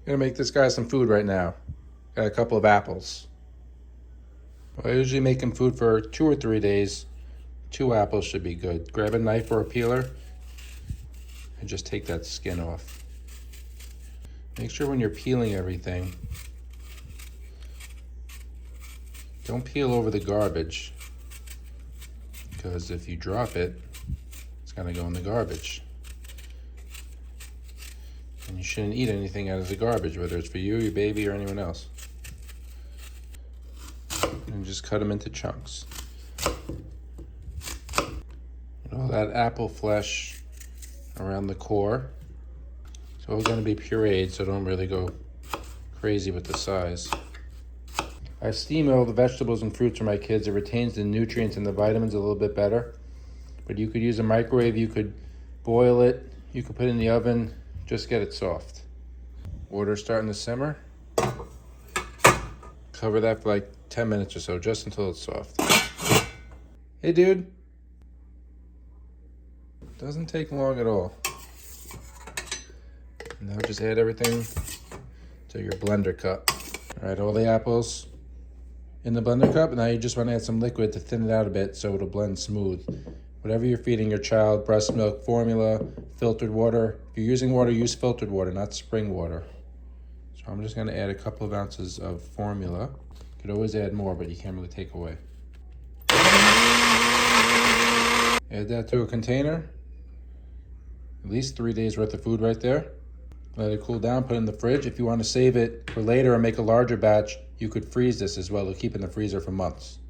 Gonna make this guy some food right now. Got a couple of apples. Well, I usually make him food for 2 or 3 days. 2 apples should be good. Grab a knife or a peeler and just take that skin off. Make sure when you're peeling everything, don't peel over the garbage, because if you drop it, it's gonna go in the garbage. And you shouldn't eat anything out of the garbage, whether it's for you, your baby, or anyone else. And just cut them into chunks. All that apple flesh around the core. It's all going to be pureed, so don't really go crazy with the size. I steam all the vegetables and fruits for my kids. It retains the nutrients and the vitamins a little bit better. But you could use a microwave, you could boil it, you could put it in the oven, just get it soft. Water starting to simmer. Cover that for like 10 minutes or so, just until it's soft. Hey dude. Doesn't take long at all. Now just add everything to your blender cup. All right, all the apples in the blender cup. Now you just want to add some liquid to thin it out a bit so it'll blend smooth. Whatever you're feeding your child, breast milk, formula, filtered water. If you're using water, use filtered water, not spring water. So I'm just going to add a couple of ounces of formula. You could always add more, but you can't really take away. Add that to a container. At least 3 days worth of food right there. Let it cool down, put it in the fridge. If you want to save it for later or make a larger batch, you could freeze this as well. It'll keep in the freezer for months.